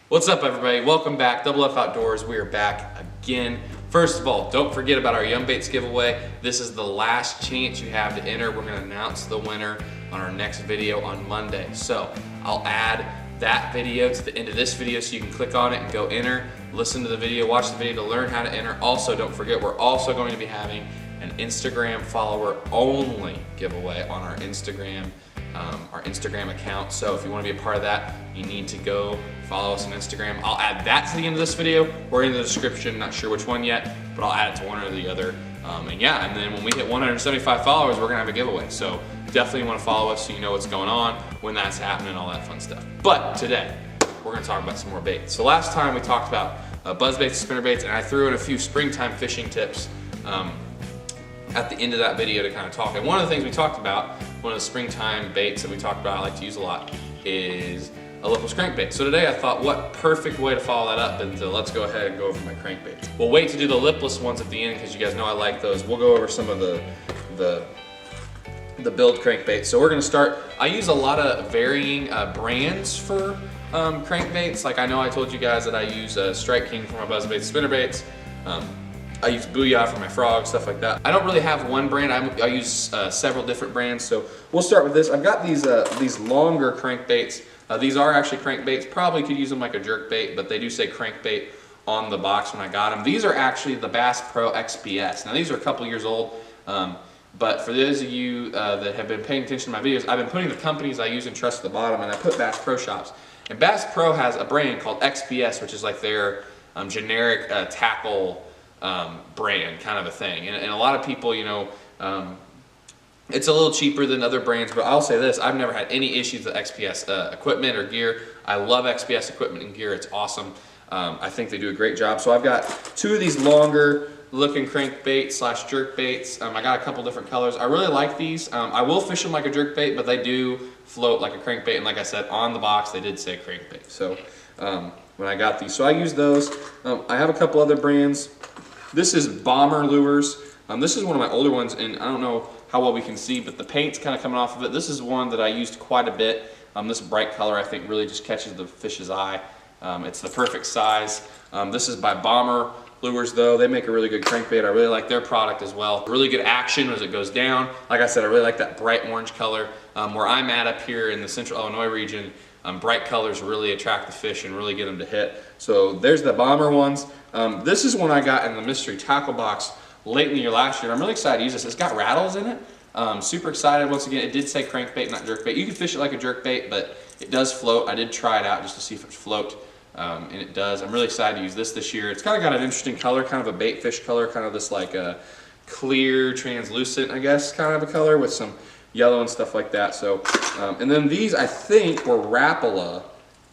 What's up, everybody? Welcome back. Double F Outdoors. We are back again. First of all, don't forget about our Yum Baits giveaway. This is the last chance you have to enter. We're going to announce the winner on our next video on Monday. So I'll add that video to the end of this video so you can click on it and go enter, listen to the video, watch the video to learn how to enter. Also, don't forget, we're also going to be having an Instagram follower only giveaway on our Instagram account. So if you want to be a part of that, you need to go follow us on Instagram. I'll add that to the end of this video or in the description, not sure which one yet, but I'll add it to one or the other. And then when we hit 175 followers, we're gonna have a giveaway. So definitely want to follow us so you know what's going on, when that's happening, all that fun stuff. But today, we're gonna talk about some more baits. So last time we talked about buzz baits, spinner baits, and I threw in a few springtime fishing tips at the end of that video to kind of talk. And one of the things we talked about, one of the springtime baits that we talked about, I like to use a lot, is a lipless crankbait. So today I thought, what perfect way to follow that up than to let's go ahead and go over my crankbaits. We'll wait to do the lipless ones at the end because you guys know I like those. We'll go over some of the build crankbaits. So we're gonna start, I use a lot of varying brands for crankbaits. Like I know I told you guys that I use Strike King for my buzz baits, spinner baits. I use Booyah for my frogs, stuff like that. I don't really have one brand. I use several different brands. So we'll start with this. I've got these longer crankbaits. These are actually crankbaits. Probably could use them like a jerk bait, but they do say crankbait on the box when I got them. These are actually the Bass Pro XPS. Now these are a couple years old, but for those of you that have been paying attention to my videos, I've been putting the companies I use and trust at the bottom, and I put Bass Pro Shops. And Bass Pro has a brand called XPS, which is like their generic tackle brand kind of a thing. And a lot of people, you know, it's a little cheaper than other brands, but I'll say this, I've never had any issues with XPS equipment or gear. I love XPS equipment and gear, it's awesome. I think they do a great job. So I've got two of these longer looking crankbait slash jerk baits. I got a couple different colors. I really like these. I will fish them like a jerk bait, but they do float like a crankbait. And like I said, on the box, they did say crankbait. So when I got these, so I use those. I have a couple other brands. This is Bomber Lures. This is one of my older ones, and I don't know how well we can see, but the paint's kind of coming off of it. This is one that I used quite a bit. This bright color I think really just catches the fish's eye. It's the perfect size. This is by Bomber Lures though. They make a really good crankbait. I really like their product as well. Really good action as it goes down. Like I said, I really like that bright orange color. Where I'm at up here in the central Illinois region, bright colors really attract the fish and really get them to hit. So there's the Bomber ones. This is one I got in the mystery tackle box late in the year last year. I'm really excited to use this. It's got rattles in it. Super excited. Once again, it did say crankbait, not jerkbait. You can fish it like a jerkbait, but it does float. I did try it out just to see if it float, and it does. I'm really excited to use this year. It's kind of got an interesting color, kind of a bait fish color, kind of this like a clear, translucent, I guess, kind of a color with some yellow and stuff like that. So, and then these I think were Rapala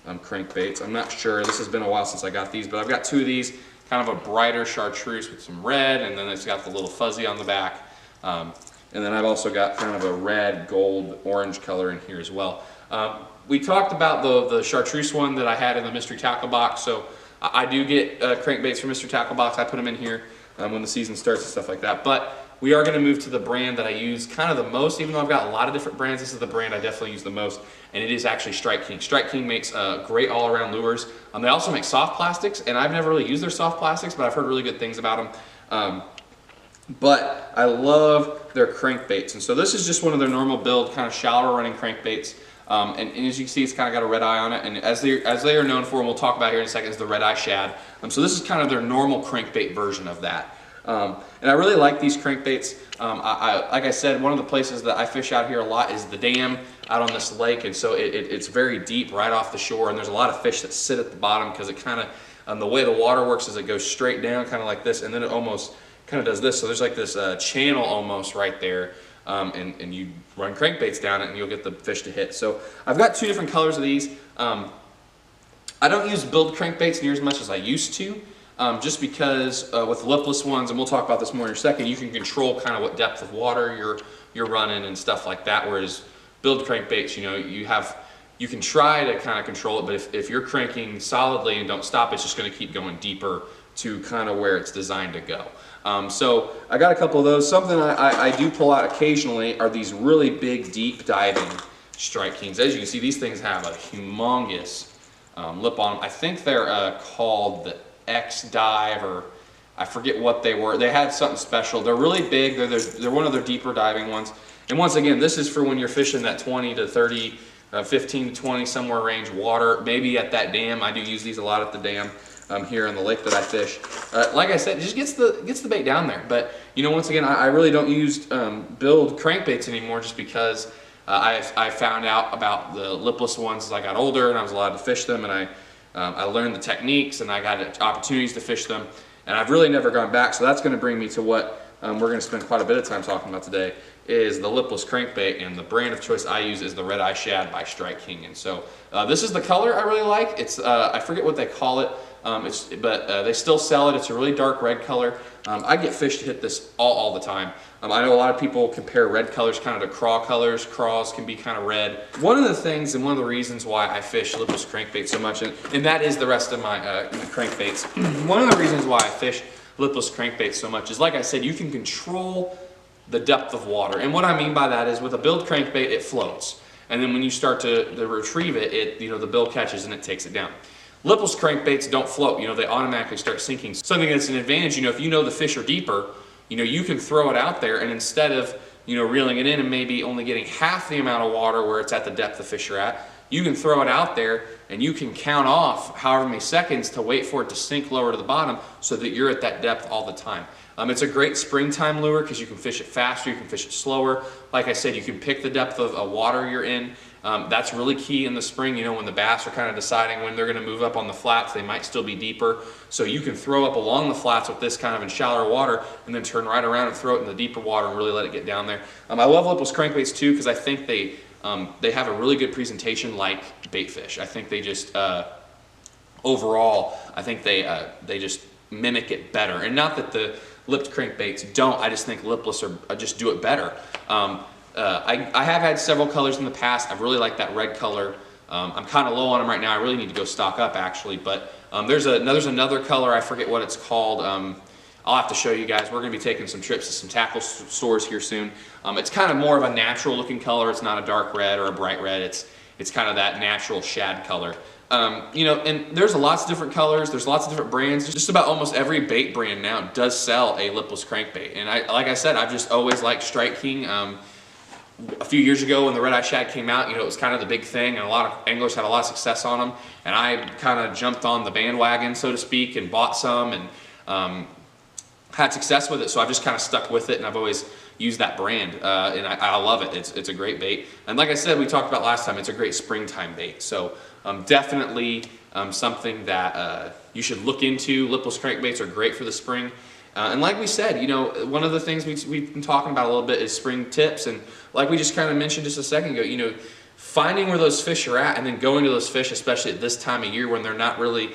crankbaits. I'm not sure. This has been a while since I got these, but I've got two of these. Kind of a brighter chartreuse with some red, and then it's got the little fuzzy on the back. And then I've also got kind of a red, gold, orange color in here as well. We talked about the chartreuse one that I had in the mystery tackle box. So I do get crankbaits from Mystery Tackle Box. I put them in here when the season starts and stuff like that. But we are going to move to the brand that I use kind of the most. Even though I've got a lot of different brands, this is the brand I definitely use the most, and it is actually Strike King. Strike King makes great all-around lures. They also make soft plastics, and I've never really used their soft plastics, but I've heard really good things about them. But I love their crankbaits, and so this is just one of their normal build, kind of shallower running crankbaits. And as you can see, it's kind of got a red eye on it, and as they are known for, and we'll talk about here in a second, is the red eye shad. So this is kind of their normal crankbait version of that. And I really like these crankbaits. Like I said, one of the places that I fish out here a lot is the dam out on this lake, and so it's very deep right off the shore, and there's a lot of fish that sit at the bottom because it kind of, the way the water works is it goes straight down kind of like this, and then it almost kind of does this. So there's like this channel almost right there, and you run crankbaits down it and you'll get the fish to hit. So I've got two different colors of these. I don't use build crankbaits near as much as I used to. Just because with lipless ones, and we'll talk about this more in a second, you can control kind of what depth of water you're running and stuff like that. Whereas build crankbaits, you know, you can try to kind of control it, but if you're cranking solidly and don't stop, it's just going to keep going deeper to kind of where it's designed to go. So I got a couple of those. Something I do pull out occasionally are these really big, deep diving Strike Kings. As you can see, these things have a humongous lip on them. I think they're called the X Dive, or I forget what they were. They had something special. They're really big. They're one of their deeper diving ones. And once again, this is for when you're fishing that 20 to 30, 15 to 20 somewhere range water, maybe at that dam. I do use these a lot at the dam here in the lake that I fish. Like I said, it just gets the bait down there. But you know, once again, I really don't use build crankbaits anymore, just because I found out about the lipless ones as I got older and I was allowed to fish them, and I learned the techniques and I got opportunities to fish them, and I've really never gone back. So that's going to bring me to what we're going to spend quite a bit of time talking about today, is the lipless crankbait, and the brand of choice I use is the Red Eye Shad by Strike King. And so this is the color I really like. It's I forget what they call it, but they still sell it. It's a really dark red color. I get fish to hit this all the time. I know a lot of people compare red colors kind of to craw colors. Craws can be kind of red. One of the things and one of the reasons why I fish lipless crankbait so much, and that is the rest of my crankbaits, one of the reasons why I fish lipless crankbait so much is, like I said, you can control the depth of water. And what I mean by that is, with a build crankbait, it floats. And then when you start to retrieve it, the bill catches and it takes it down. Lipless crankbaits don't float, they automatically start sinking. Something that's an advantage, if you know the fish are deeper, you can throw it out there, and instead of, reeling it in and maybe only getting half the amount of water where it's at the depth the fish are at, you can throw it out there and you can count off however many seconds to wait for it to sink lower to the bottom, so that you're at that depth all the time. It's a great springtime lure because you can fish it faster, you can fish it slower. Like I said, you can pick the depth of water you're in. That's really key in the spring, when the bass are kind of deciding when they're going to move up on the flats. They might still be deeper. So you can throw up along the flats with this kind of in shallower water, and then turn right around and throw it in the deeper water and really let it get down there. I love lipless crankbaits too, because I think they have a really good presentation like bait fish. I think they just, overall, I think they just mimic it better. And not that the lipped crankbaits don't, I just think lipless just do it better. I have had several colors in the past. I really like that red color. I'm kind of low on them right now. I really need to go stock up, actually. But there's another color. I forget what it's called. I'll have to show you guys. We're going to be taking some trips to some tackle stores here soon. It's kind of more of a natural looking color. It's not a dark red or a bright red. It's kind of that natural shad color. And there's lots of different colors. There's lots of different brands. Just about almost every bait brand now does sell a lipless crankbait. And like I said, I've just always liked Strike King. A few years ago when the Red Eye Shad came out, it was kind of the big thing, and a lot of anglers had a lot of success on them. And I kind of jumped on the bandwagon, so to speak, and bought some, and had success with it. So I've just kind of stuck with it, and I've always used that brand, and I love it. It's a great bait. And like I said, we talked about last time, it's a great springtime bait. So definitely something that you should look into. Lipless crankbaits are great for the spring. And like we said, one of the things we've been talking about a little bit is spring tips. And like we just kind of mentioned just a second ago, finding where those fish are at and then going to those fish, especially at this time of year when they're not really,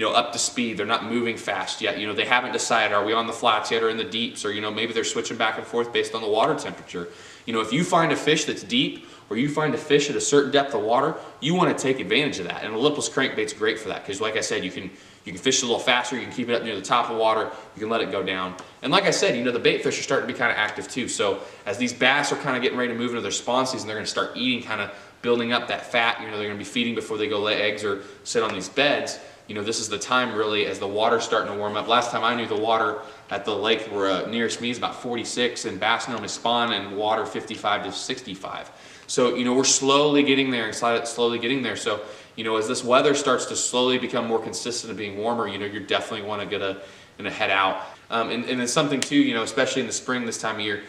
up to speed, they're not moving fast yet. They haven't decided, are we on the flats yet or in the deeps, or, maybe they're switching back and forth based on the water temperature. If you find a fish that's deep, or you find a fish at a certain depth of water, you want to take advantage of that. And a lipless crankbait's great for that, because like I said, you can fish a little faster, you can keep it up near the top of water, you can let it go down. And like I said, the bait fish are starting to be kind of active too. So as these bass are kind of getting ready to move into their spawn season, they're going to start eating, kind of building up that fat. They're going to be feeding before they go lay eggs or sit on these beds. This is the time really as the water's starting to warm up. Last time I knew, the water at the lake where nearest me is about 46, and bass normally spawn in water 55 to 65. So, we're slowly getting there and slowly getting there. So, as this weather starts to slowly become more consistent of being warmer, you definitely want to head out. And it's something too, especially in the spring this time of year,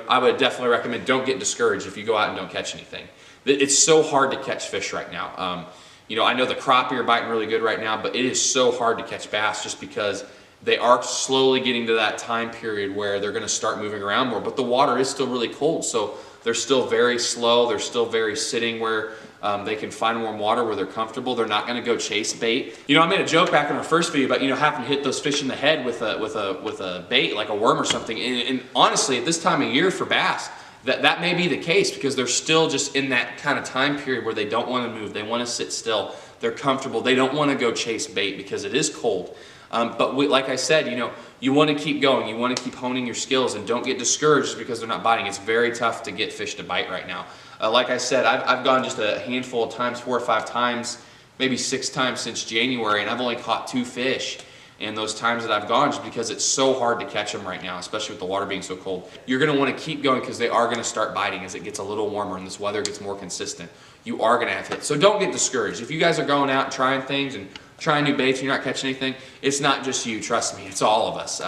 I would definitely recommend, don't get discouraged if you go out and don't catch anything. It's so hard to catch fish right now. I know the crappie are biting really good right now, but it is so hard to catch bass just because they are slowly getting to that time period where they're going to start moving around more. But the water is still really cold, so they're still very slow. They're still very sitting where they can find warm water where they're comfortable. They're not going to go chase bait. I made a joke back in our first video about having to hit those fish in the head with a bait like a worm or something. And honestly, at this time of year for bass, that may be the case, because they're still just in that kind of time period where they don't want to move. They want to sit still. They're comfortable. They don't want to go chase bait because it is cold. But like I said, you want to keep going. You want to keep honing your skills, and don't get discouraged because they're not biting. It's very tough to get fish to bite right now. Like I said, I've gone just a handful of times, 4 or 5 times maybe 6 times since January, and I've only caught 2 fish. And those times that I've gone, just because it's so hard to catch them right now, especially with the water being so cold. You're gonna wanna keep going because they are gonna start biting as it gets a little warmer and this weather gets more consistent. You are gonna have hits. So don't get discouraged. If you guys are going out and trying things and trying new baits and you're not catching anything, it's not just you, trust me, it's all of us.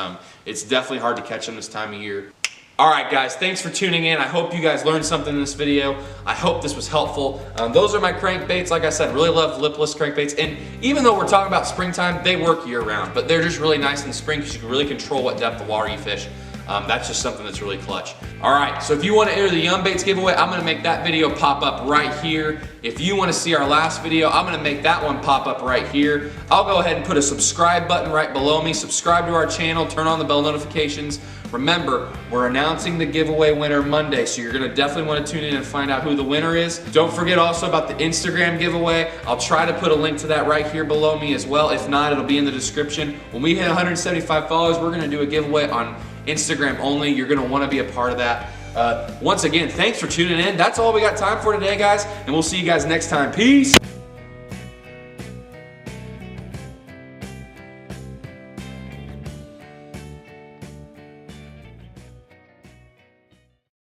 It's definitely hard to catch them this time of year. All right, guys, thanks for tuning in. I hope you guys learned something in this video. I hope this was helpful. Those are my crankbaits. Like I said, really love lipless crankbaits. And even though we're talking about springtime, they work year round, but they're just really nice in the spring because you can really control what depth of water you fish. That's just something that's really clutch. All right, so if you want to enter the Yum Baits giveaway, I'm gonna make that video pop up right here. If you want to see our last video, I'm gonna make that one pop up right here. I'll go ahead and put a subscribe button right below me. Subscribe to our channel, turn on the bell notifications. Remember, we're announcing the giveaway winner Monday, so you're gonna definitely wanna tune in and find out who the winner is. Don't forget also about the Instagram giveaway. I'll try to put a link to that right here below me as well. If not, it'll be in the description. When we hit 175 followers, we're gonna do a giveaway on Instagram only. You're gonna wanna be a part of that. Once again, thanks for tuning in. That's all we got time for today, guys, and we'll see you guys next time. Peace.